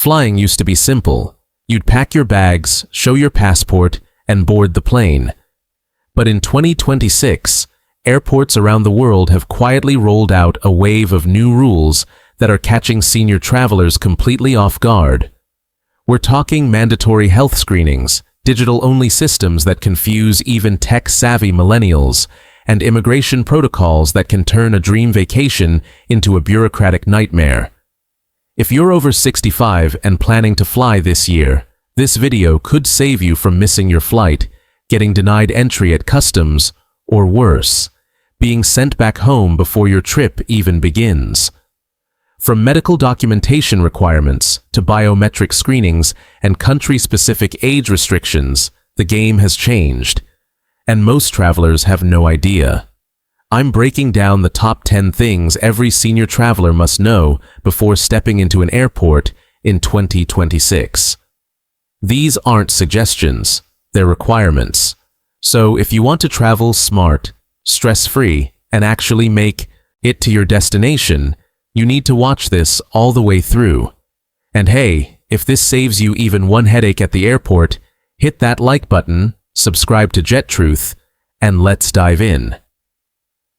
Flying used to be simple. You'd pack your bags, show your passport, and board the plane. But in 2026, airports around the world have quietly rolled out a wave of new rules that are catching senior travelers completely off guard. We're talking mandatory health screenings, digital-only systems that confuse even tech-savvy millennials, and immigration protocols that can turn a dream vacation into a bureaucratic nightmare. If you're over 65 and planning to fly this year, this video could save you from missing your flight, getting denied entry at customs, or worse, being sent back home before your trip even begins. From medical documentation requirements to biometric screenings and country-specific age restrictions, the game has changed, and most travelers have no idea. I'm breaking down the top 10 things every senior traveler must know before stepping into an airport in 2026. These aren't suggestions, they're requirements. So if you want to travel smart, stress-free, and actually make it to your destination, you need to watch this all the way through. And hey, if this saves you even one headache at the airport, hit that like button, subscribe to Jet Truth, and let's dive in.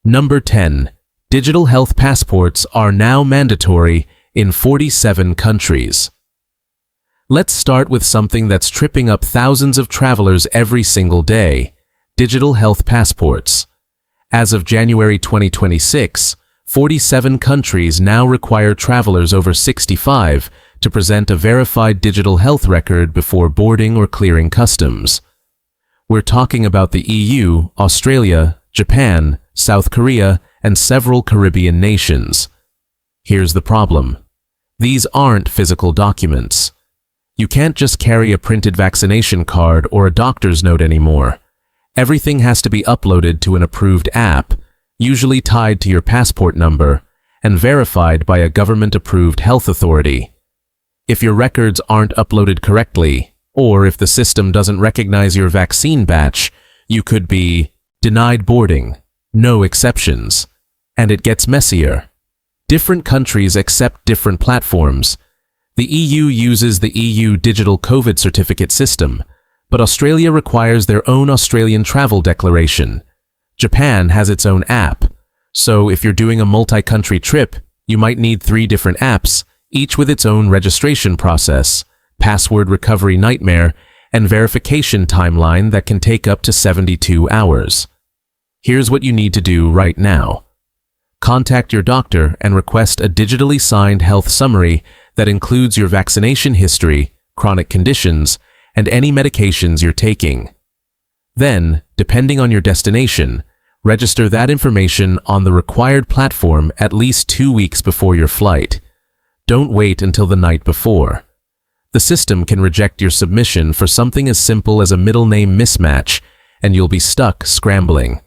Number 10. Digital health passports are now mandatory in 47 countries. Let's start with something that's tripping up thousands of travelers every single day: digital health passports. As of January 2026, 47 countries now require travelers over 65 to present a verified digital health record before boarding or clearing customs. We're talking about the EU, Australia, Japan, South Korea, and several Caribbean nations. Here's the problem. These aren't physical documents. You can't just carry a printed vaccination card or a doctor's note anymore. Everything has to be uploaded to an approved app, usually tied to your passport number, and verified by a government-approved health authority. If your records aren't uploaded correctly, or if the system doesn't recognize your vaccine batch, you could be denied boarding, no exceptions, and it gets messier. Different countries accept different platforms. The EU uses the EU Digital COVID Certificate system, but Australia requires their own Australian Travel Declaration. Japan has its own app, so if you're doing a multi-country trip, you might need 3 different apps, each with its own registration process, password recovery nightmare, and verification timeline that can take up to 72 hours. Here's what you need to do right now. Contact your doctor and request a digitally signed health summary that includes your vaccination history, chronic conditions, and any medications you're taking. Then, depending on your destination, register that information on the required platform at least 2 weeks before your flight. Don't wait until the night before. The system can reject your submission for something as simple as a middle name mismatch, and you'll be stuck scrambling.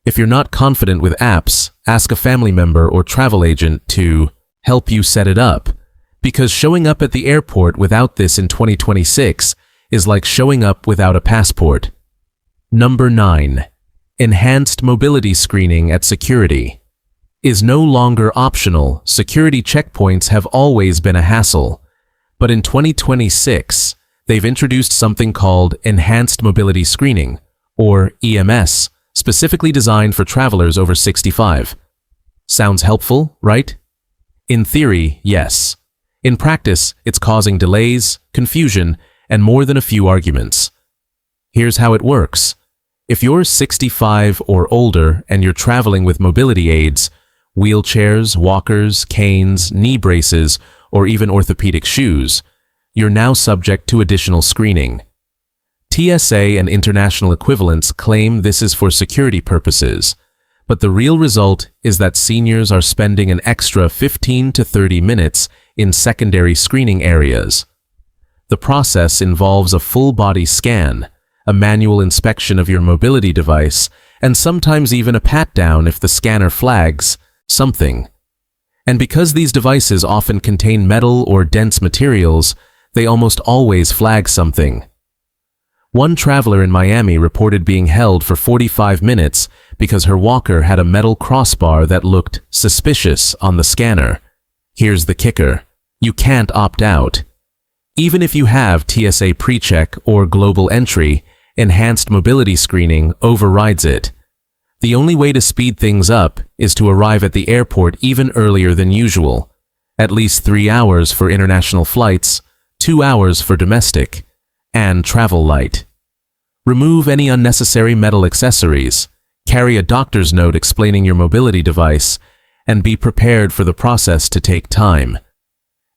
If you're not confident with apps, ask a family member or travel agent to help you set it up, because showing up at the airport without this in 2026 is like showing up without a passport. Number 9. Enhanced mobility screening at security is no longer optional. Security checkpoints have always been a hassle, but in 2026, they've introduced something called Enhanced Mobility Screening, or EMS, specifically designed for travelers over 65. Sounds helpful, right? In theory, yes. In practice, it's causing delays, confusion, and more than a few arguments. Here's how it works. If you're 65 or older and you're traveling with mobility aids, wheelchairs, walkers, canes, knee braces, or even orthopedic shoes, you're now subject to additional screening. TSA and international equivalents claim this is for security purposes, but the real result is that seniors are spending an extra 15 to 30 minutes in secondary screening areas. The process involves a full-body scan, a manual inspection of your mobility device, and sometimes even a pat-down if the scanner flags something. And because these devices often contain metal or dense materials, they almost always flag something. One traveler in Miami reported being held for 45 minutes because her walker had a metal crossbar that looked suspicious on the scanner. Here's the kicker. You can't opt out. Even if you have TSA PreCheck or Global Entry, enhanced mobility screening overrides it. The only way to speed things up is to arrive at the airport even earlier than usual, at least 3 hours for international flights, 2 hours for domestic, and travel light. Remove any unnecessary metal accessories, carry a doctor's note explaining your mobility device, and be prepared for the process to take time.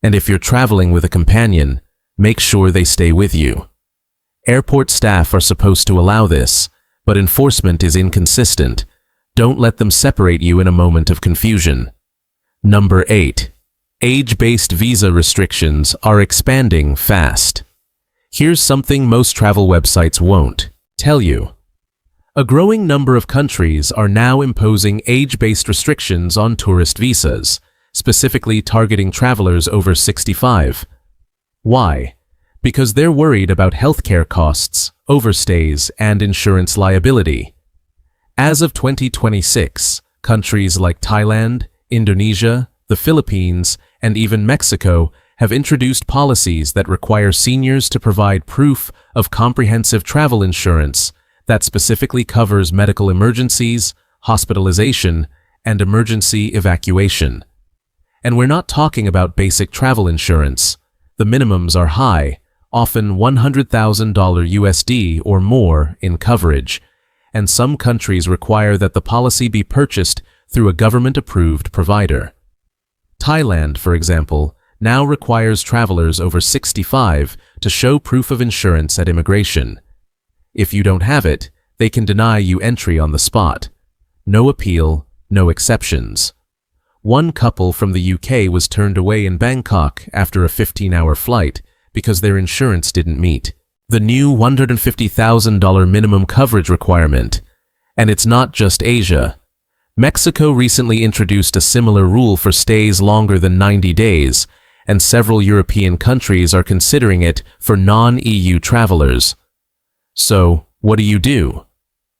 And if you're traveling with a companion, make sure they stay with you. Airport staff are supposed to allow this, but enforcement is inconsistent. Don't let them separate you in a moment of confusion. Number 8. Age-based visa restrictions are expanding fast. Here's something most travel websites won't tell you. A growing number of countries are now imposing age-based restrictions on tourist visas, specifically targeting travelers over 65. Why? Because they're worried about healthcare costs, overstays, and insurance liability. As of 2026, countries like Thailand, Indonesia, the Philippines, and even Mexico have introduced policies that require seniors to provide proof of comprehensive travel insurance that specifically covers medical emergencies, hospitalization, and emergency evacuation. And we're not talking about basic travel insurance. The minimums are high, often $100,000 USD or more in coverage, and some countries require that the policy be purchased through a government-approved provider. Thailand, for example, now requires travelers over 65 to show proof of insurance at immigration. If you don't have it, they can deny you entry on the spot. No appeal, no exceptions. One couple from the UK was turned away in Bangkok after a 15-hour flight because their insurance didn't meet the new $150,000 minimum coverage requirement. And it's not just Asia. Mexico recently introduced a similar rule for stays longer than 90 days, and several European countries are considering it for non-EU travelers. So, what do?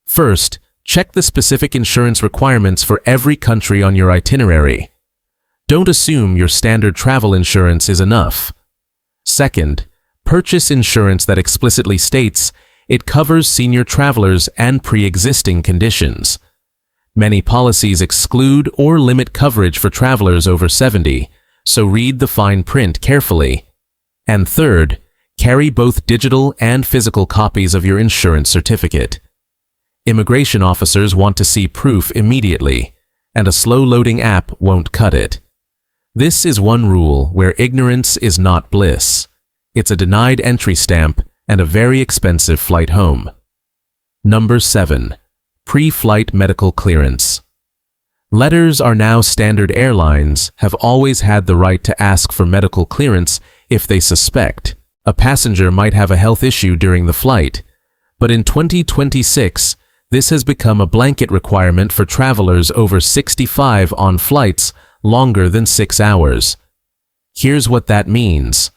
First, check the specific insurance requirements for every country on your itinerary. Don't assume your standard travel insurance is enough. Second, purchase insurance that explicitly states it covers senior travelers and pre-existing conditions. Many policies exclude or limit coverage for travelers over 70, so read the fine print carefully. And third, carry both digital and physical copies of your insurance certificate. Immigration officers want to see proof immediately, and a slow-loading app won't cut it. This is one rule where ignorance is not bliss. It's a denied entry stamp and a very expensive flight home. Number 7. Pre-flight medical clearance. Letters are now standard. Airlines have always had the right to ask for medical clearance if they suspect a passenger might have a health issue during the flight. But in 2026, this has become a blanket requirement for travelers over 65 on flights longer than 6 hours. Here's what that means.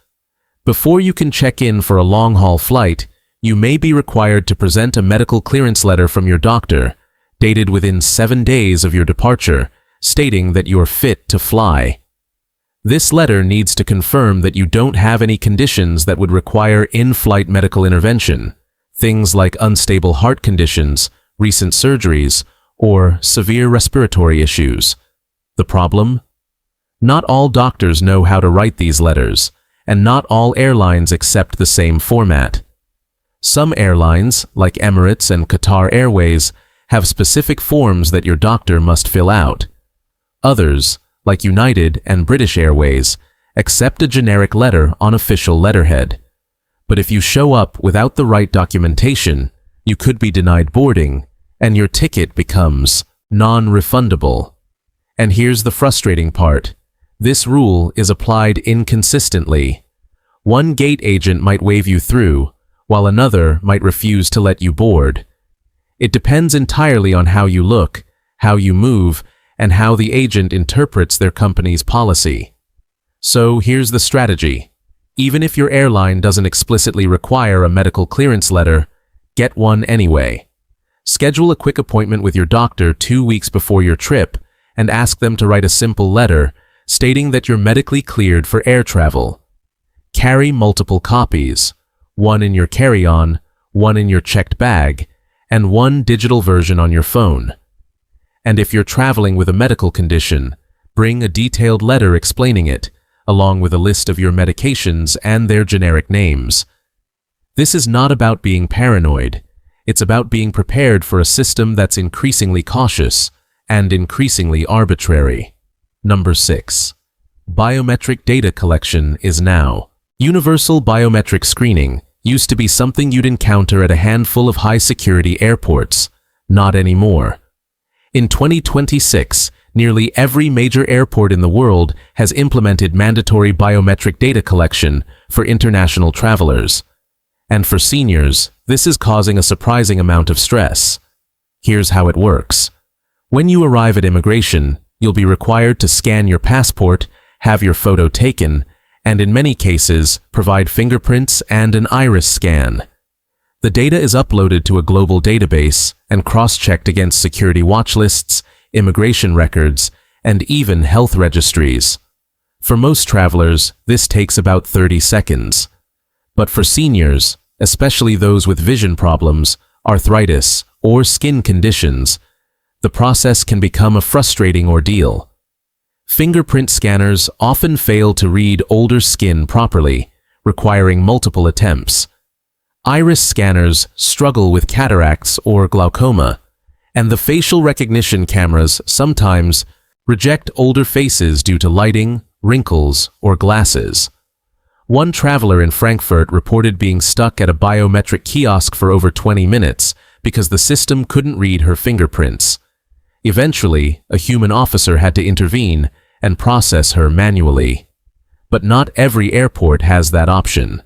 Before you can check in for a long-haul flight, you may be required to present a medical clearance letter from your doctor, dated within 7 days of your departure, stating that you're fit to fly. This letter needs to confirm that you don't have any conditions that would require in-flight medical intervention, things like unstable heart conditions, recent surgeries, or severe respiratory issues. The problem? Not all doctors know how to write these letters, and not all airlines accept the same format. Some airlines, like Emirates and Qatar Airways, have specific forms that your doctor must fill out. Others, like United and British Airways, accept a generic letter on official letterhead. But if you show up without the right documentation, you could be denied boarding, and your ticket becomes non-refundable. And here's the frustrating part. This rule is applied inconsistently. One gate agent might wave you through, while another might refuse to let you board. It depends entirely on how you look, how you move, and how the agent interprets their company's policy. So here's the strategy. Even if your airline doesn't explicitly require a medical clearance letter, get one anyway. Schedule a quick appointment with your doctor 2 weeks before your trip and ask them to write a simple letter stating that you're medically cleared for air travel. Carry multiple copies, one in your carry-on, one in your checked bag, and one digital version on your phone. And if you're traveling with a medical condition, bring a detailed letter explaining it, along with a list of your medications and their generic names. This is not about being paranoid. It's about being prepared for a system that's increasingly cautious and increasingly arbitrary. Number 6. Biometric data collection is now. Universal biometric screening used to be something you'd encounter at a handful of high-security airports. Not anymore. In 2026, nearly every major airport in the world has implemented mandatory biometric data collection for international travelers. And for seniors, this is causing a surprising amount of stress. Here's how it works. When you arrive at immigration, you'll be required to scan your passport, have your photo taken, and in many cases, provide fingerprints and an iris scan. The data is uploaded to a global database and cross-checked against security watch lists, immigration records, and even health registries. For most travelers, this takes about 30 seconds. But for seniors, especially those with vision problems, arthritis, or skin conditions, the process can become a frustrating ordeal. Fingerprint scanners often fail to read older skin properly, requiring multiple attempts. Iris scanners struggle with cataracts or glaucoma, and the facial recognition cameras sometimes reject older faces due to lighting, wrinkles, or glasses. One traveler in Frankfurt reported being stuck at a biometric kiosk for over 20 minutes because the system couldn't read her fingerprints. Eventually, a human officer had to intervene and process her manually. But not every airport has that option.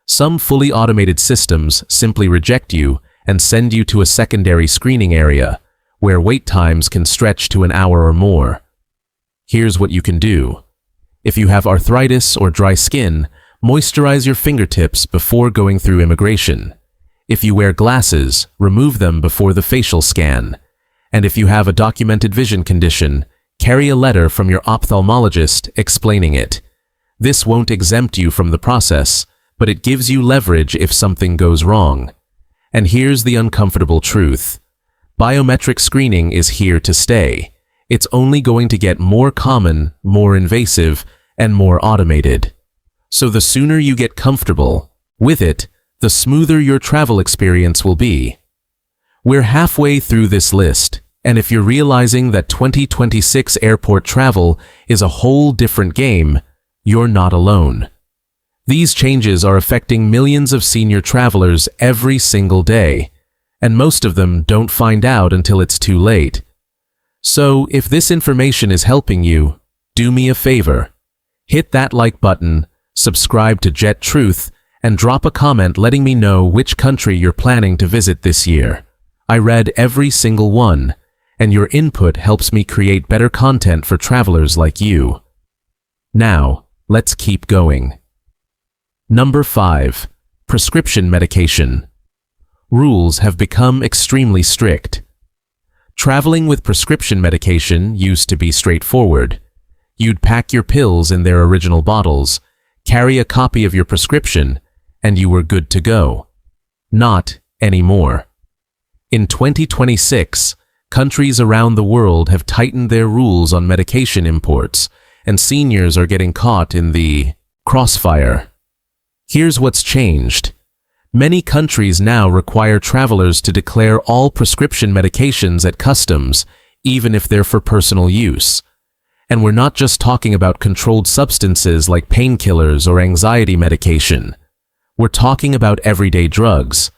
Some fully automated systems simply reject you and send you to a secondary screening area, where wait times can stretch to an hour or more. Here's what you can do. If you have arthritis or dry skin, moisturize your fingertips before going through immigration. If you wear glasses, remove them before the facial scan. And if you have a documented vision condition, carry a letter from your ophthalmologist explaining it. This won't exempt you from the process, but it gives you leverage if something goes wrong. And here's the uncomfortable truth. Biometric screening is here to stay. It's only going to get more common, more invasive, and more automated. So the sooner you get comfortable with it, the smoother your travel experience will be. We're halfway through this list, and if you're realizing that 2026 airport travel is a whole different game, you're not alone. These changes are affecting millions of senior travelers every single day, and most of them don't find out until it's too late. So, if this information is helping you, do me a favor. Hit that like button, subscribe to Jet Truth, and drop a comment letting me know which country you're planning to visit this year. I read every single one, and your input helps me create better content for travelers like you. Now, let's keep going. Number 5. Prescription medication. Rules have become extremely strict. Traveling with prescription medication used to be straightforward. You'd pack your pills in their original bottles, carry a copy of your prescription, and you were good to go. Not anymore. In 2026, countries around the world have tightened their rules on medication imports, and seniors are getting caught in the crossfire. Here's what's changed. Many countries now require travelers to declare all prescription medications at customs, even if they're for personal use. And we're not just talking about controlled substances like painkillers or anxiety medication. We're talking about everyday drugs,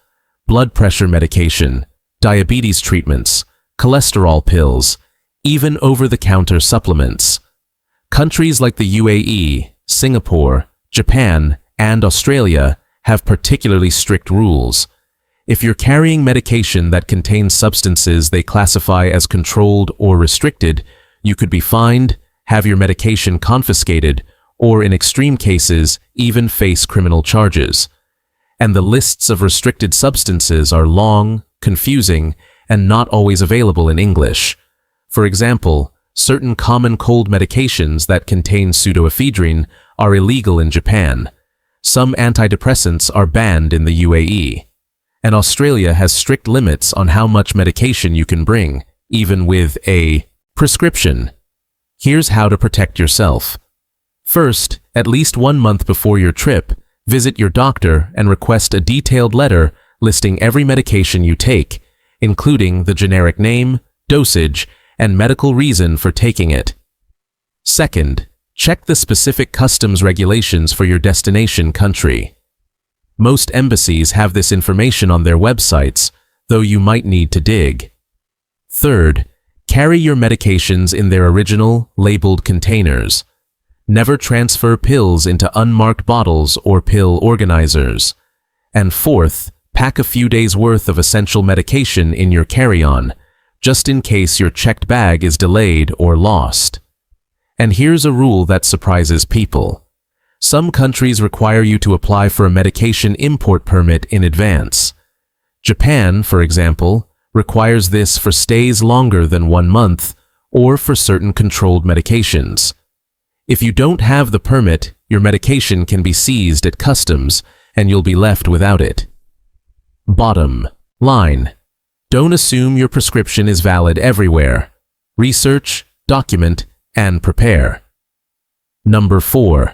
blood pressure medication, diabetes treatments, cholesterol pills, even over-the-counter supplements. Countries like the UAE, Singapore, Japan, and Australia have particularly strict rules. If you're carrying medication that contains substances they classify as controlled or restricted, you could be fined, have your medication confiscated, or in extreme cases, even face criminal charges. And the lists of restricted substances are long, confusing, and not always available in English. For example, certain common cold medications that contain pseudoephedrine are illegal in Japan. Some antidepressants are banned in the UAE. And Australia has strict limits on how much medication you can bring, even with a prescription. Here's how to protect yourself. First, at least 1 month before your trip, visit your doctor and request a detailed letter listing every medication you take, including the generic name, dosage, and medical reason for taking it. Second, check the specific customs regulations for your destination country. Most embassies have this information on their websites, though you might need to dig. Third, carry your medications in their original, labeled containers. Never transfer pills into unmarked bottles or pill organizers. And fourth, pack a few days' worth of essential medication in your carry-on, just in case your checked bag is delayed or lost. And here's a rule that surprises people. Some countries require you to apply for a medication import permit in advance. Japan, for example, requires this for stays longer than 1 month or for certain controlled medications. If you don't have the permit, your medication can be seized at customs and you'll be left without it. Bottom line. Don't assume your prescription is valid everywhere. Research, document, and prepare. Number 4.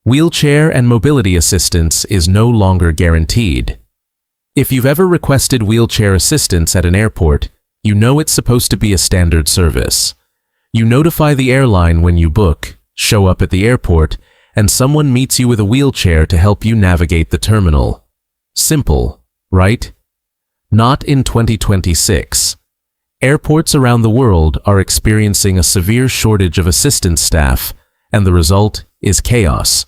Wheelchair and mobility assistance is no longer guaranteed. If you've ever requested wheelchair assistance at an airport, you know it's supposed to be a standard service. You notify the airline when you book, show up at the airport, and someone meets you with a wheelchair to help you navigate the terminal. Simple, right? Not in 2026. Airports around the world are experiencing a severe shortage of assistance staff, and the result is chaos.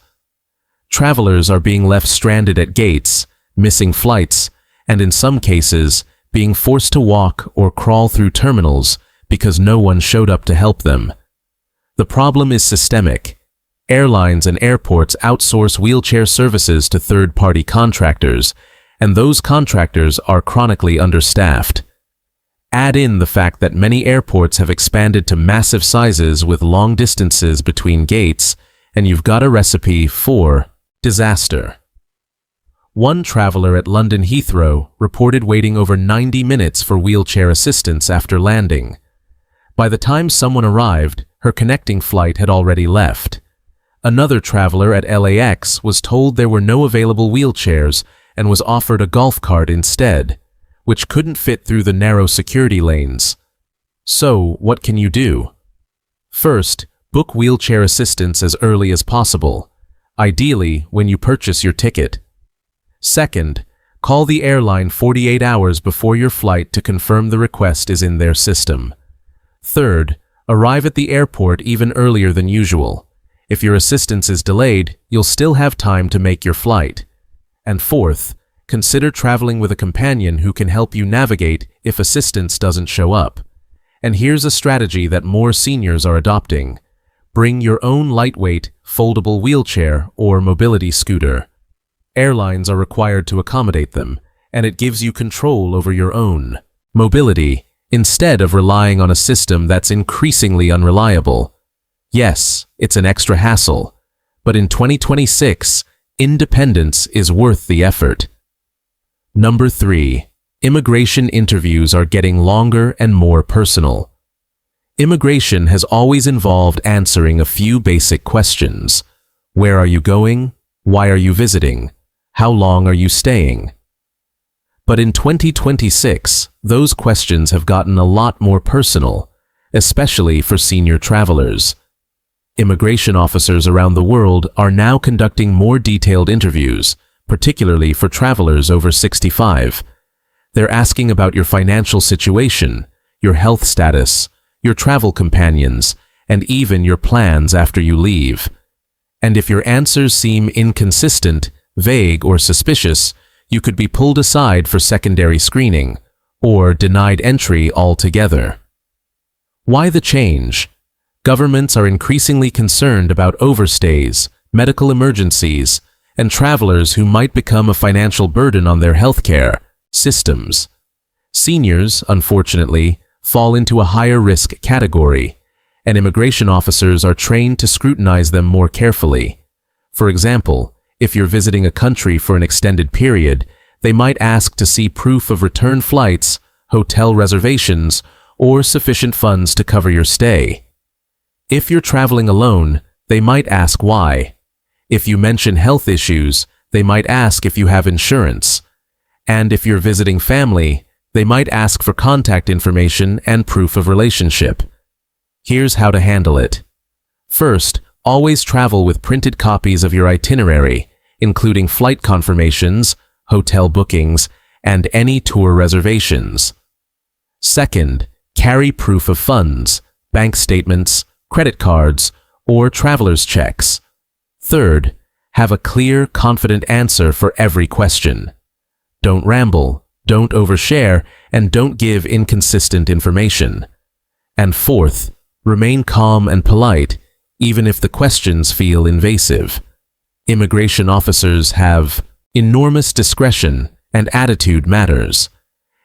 Travelers are being left stranded at gates, missing flights, and in some cases, being forced to walk or crawl through terminals because no one showed up to help them. The problem is systemic. Airlines and airports outsource wheelchair services to third-party contractors, and those contractors are chronically understaffed. Add in the fact that many airports have expanded to massive sizes with long distances between gates, and you've got a recipe for disaster. One traveler at London Heathrow reported waiting over 90 minutes for wheelchair assistance after landing. By the time someone arrived, her connecting flight had already left. Another traveler at LAX was told there were no available wheelchairs and was offered a golf cart instead, which couldn't fit through the narrow security lanes. So, what can you do? First, book wheelchair assistance as early as possible, ideally when you purchase your ticket. Second, call the airline 48 hours before your flight to confirm the request is in their system. Third, arrive at the airport even earlier than usual. If your assistance is delayed, you'll still have time to make your flight. And fourth, consider traveling with a companion who can help you navigate if assistance doesn't show up. And here's a strategy that more seniors are adopting. Bring your own lightweight, foldable wheelchair or mobility scooter. Airlines are required to accommodate them, and it gives you control over your own mobility instead of relying on a system that's increasingly unreliable. Yes, it's an extra hassle, but in 2026, independence is worth the effort. Number 3. Immigration interviews are getting longer and more personal. Immigration has always involved answering a few basic questions. Where are you going? Why are you visiting? How long are you staying? But in 2026, those questions have gotten a lot more personal, especially for senior travelers. Immigration officers around the world are now conducting more detailed interviews, particularly for travelers over 65. They're asking about your financial situation, your health status, your travel companions, and even your plans after you leave. And if your answers seem inconsistent, vague, or suspicious, you could be pulled aside for secondary screening or denied entry altogether. Why the change? Governments are increasingly concerned about overstays, medical emergencies, and travelers who might become a financial burden on their healthcare systems. Seniors, unfortunately, fall into a higher risk category, and immigration officers are trained to scrutinize them more carefully. For example, If you're visiting a country for an extended period, they might ask to see proof of return flights, hotel reservations, or sufficient funds to cover your stay. If you're traveling alone, they might ask why. If you mention health issues, they might ask if you have insurance. And if you're visiting family, they might ask for contact information and proof of relationship. Here's how to handle it. First, always travel with printed copies of your itinerary, including flight confirmations, hotel bookings, and any tour reservations. Second, carry proof of funds, bank statements, credit cards, or traveler's checks. Third, have a clear, confident answer for every question. Don't ramble, don't overshare, and don't give inconsistent information. And fourth, remain calm and polite, even if the questions feel invasive. Immigration officers have enormous discretion, and attitude matters.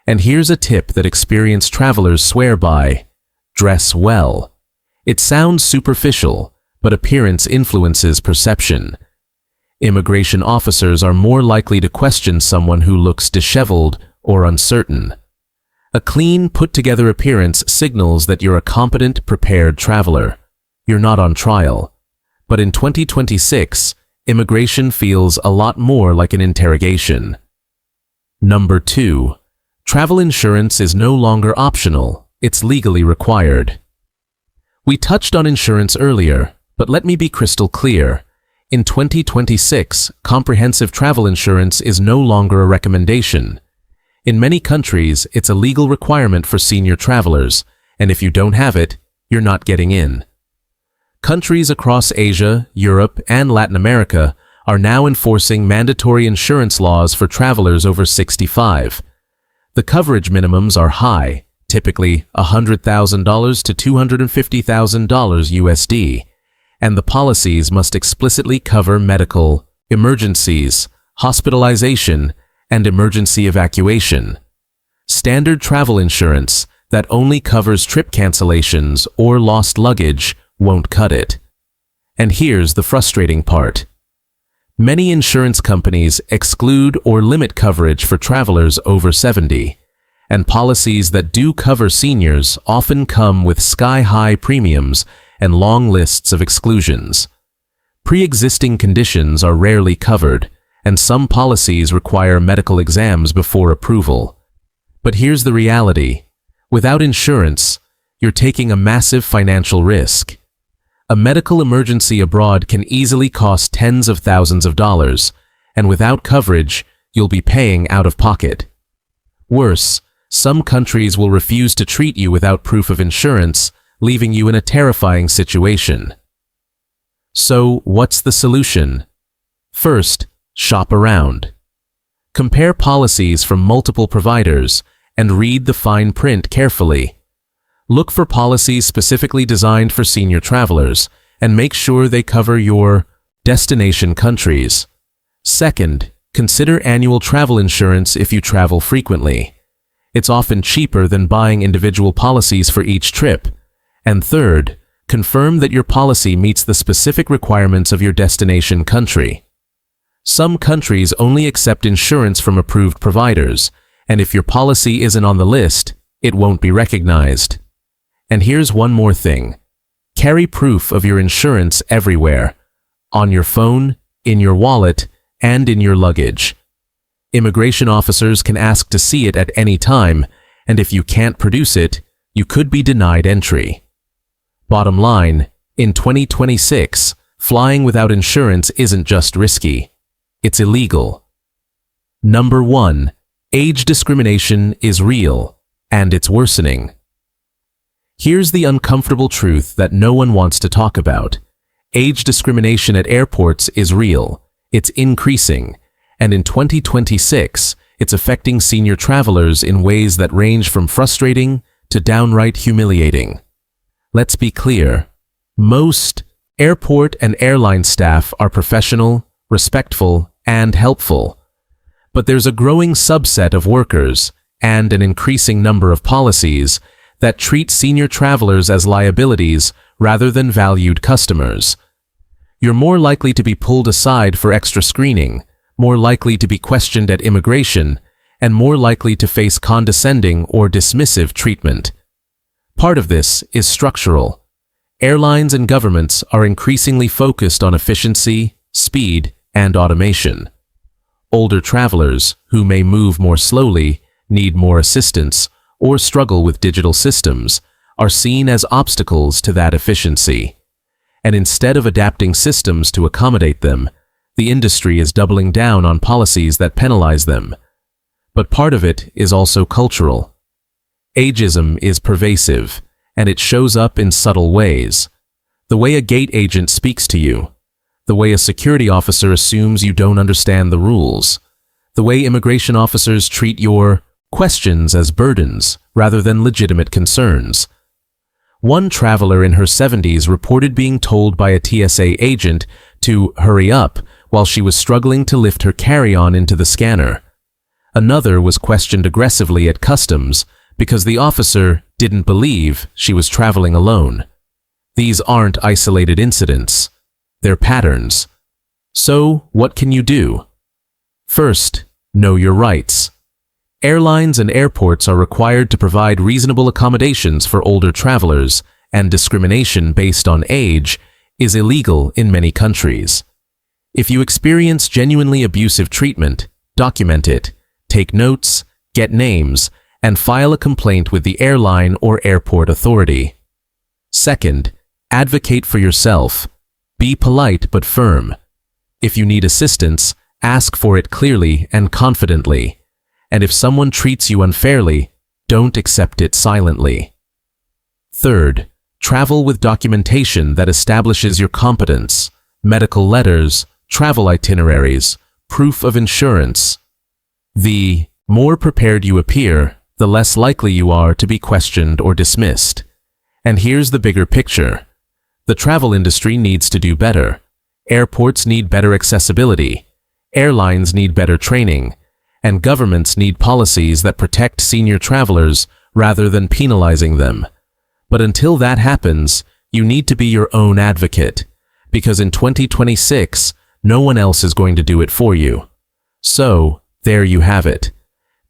And here's a tip that experienced travelers swear by: dress well. It sounds superficial, but appearance influences perception. Immigration officers are more likely to question someone who looks disheveled or uncertain. A clean, put-together appearance signals that you're a competent, prepared traveler. You're not on trial. But in 2026, immigration feels a lot more like an interrogation. Number 2. Travel insurance is no longer optional, it's legally required. We touched on insurance earlier, but let me be crystal clear. In 2026, comprehensive travel insurance is no longer a recommendation. In many countries, it's a legal requirement for senior travelers, and if you don't have it, you're not getting in. Countries across Asia, Europe, and Latin America are now enforcing mandatory insurance laws for travelers over 65. The coverage minimums are high, typically $100,000 to $250,000 USD, and the policies must explicitly cover medical, emergencies, hospitalization, and emergency evacuation. Standard travel insurance that only covers trip cancellations or lost luggage won't cut it. And here's the frustrating part. Many insurance companies exclude or limit coverage for travelers over 70, and policies that do cover seniors often come with sky-high premiums and long lists of exclusions. Pre-existing conditions are rarely covered, and some policies require medical exams before approval. But here's the reality. Without insurance, you're taking a massive financial risk. A medical emergency abroad can easily cost tens of thousands of dollars, and without coverage, you'll be paying out of pocket. Worse, some countries will refuse to treat you without proof of insurance, leaving you in a terrifying situation. So, what's the solution? First, shop around. Compare policies from multiple providers and read the fine print carefully. Look for policies specifically designed for senior travelers and make sure they cover your destination countries. Second, consider annual travel insurance if you travel frequently. It's often cheaper than buying individual policies for each trip. And third, confirm that your policy meets the specific requirements of your destination country. Some countries only accept insurance from approved providers, and if your policy isn't on the list, it won't be recognized. And here's one more thing. Carry proof of your insurance everywhere, on your phone, in your wallet, and in your luggage. Immigration officers can ask to see it at any time, and if you can't produce it, you could be denied entry. Bottom line, in 2026, flying without insurance isn't just risky, it's illegal. Number 1. Age discrimination is real, and it's worsening. Here's the uncomfortable truth that no one wants to talk about. Age discrimination at airports is real, it's increasing, and in 2026, it's affecting senior travelers in ways that range from frustrating to downright humiliating. Let's be clear. Most airport and airline staff are professional, respectful, and helpful. But there's a growing subset of workers and an increasing number of policies that treat senior travelers as liabilities rather than valued customers. You're more likely to be pulled aside for extra screening, more likely to be questioned at immigration, and more likely to face condescending or dismissive treatment. Part of this is structural. Airlines and governments are increasingly focused on efficiency, speed, and automation. Older travelers, who may move more slowly, need more assistance, or struggle with digital systems, are seen as obstacles to that efficiency. And instead of adapting systems to accommodate them, the industry is doubling down on policies that penalize them. But part of it is also cultural. Ageism is pervasive, and it shows up in subtle ways. The way a gate agent speaks to you, the way a security officer assumes you don't understand the rules, the way immigration officers treat your questions as burdens rather than legitimate concerns. One traveler in her 70s reported being told by a TSA agent to hurry up while she was struggling to lift her carry-on into the scanner. Another was questioned aggressively at customs because the officer didn't believe she was traveling alone. These aren't isolated incidents. They're patterns. So, what can you do? First, know your rights. Airlines and airports are required to provide reasonable accommodations for older travelers, and discrimination based on age is illegal in many countries. If you experience genuinely abusive treatment, document it, take notes, get names, and file a complaint with the airline or airport authority. Second, advocate for yourself. Be polite but firm. If you need assistance, ask for it clearly and confidently. And if someone treats you unfairly, don't accept it silently. Third, travel with documentation that establishes your competence, medical letters, travel itineraries, proof of insurance. The more prepared you appear, the less likely you are to be questioned or dismissed. And here's the bigger picture. The travel industry needs to do better. Airports need better accessibility. Airlines need better training. And governments need policies that protect senior travelers rather than penalizing them. But until that happens, you need to be your own advocate, because in 2026, no one else is going to do it for you. So, there you have it.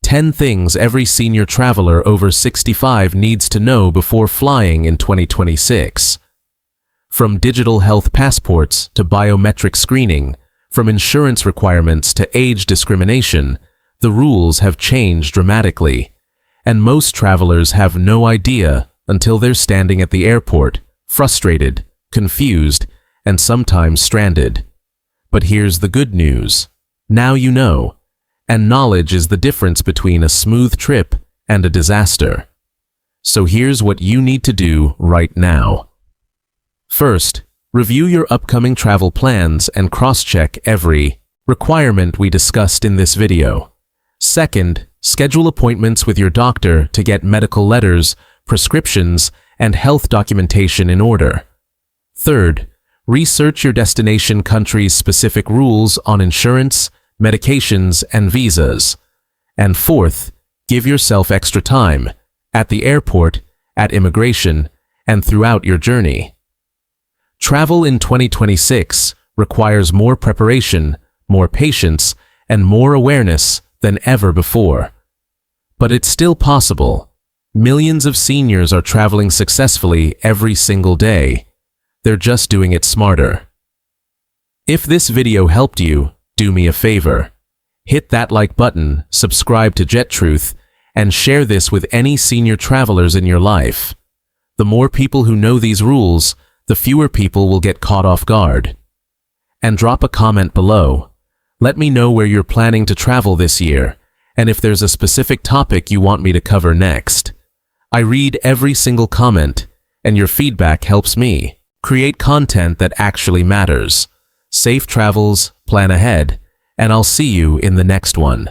10 things every senior traveler over 65 needs to know before flying in 2026. From digital health passports to biometric screening, from insurance requirements to age discrimination, the rules have changed dramatically, and most travelers have no idea until they're standing at the airport, frustrated, confused, and sometimes stranded. But here's the good news. Now you know, and knowledge is the difference between a smooth trip and a disaster. So here's what you need to do right now. First, review your upcoming travel plans and cross-check every requirement we discussed in this video. Second, schedule appointments with your doctor to get medical letters, prescriptions, and health documentation in order. Third, research your destination country's specific rules on insurance, medications, and visas. And fourth, give yourself extra time at the airport, at immigration, and throughout your journey. Travel in 2026 requires more preparation, more patience, and more awareness than ever before. But it's still possible. Millions of seniors are traveling successfully every single day. They're just doing it smarter. If this video helped you, do me a favor. Hit that like button, subscribe to Jet Truth, and share this with any senior travelers in your life. The more people who know these rules, the fewer people will get caught off guard. And drop a comment below. Let me know where you're planning to travel this year, and if there's a specific topic you want me to cover next. I read every single comment, and your feedback helps me create content that actually matters. Safe travels, plan ahead, and I'll see you in the next one.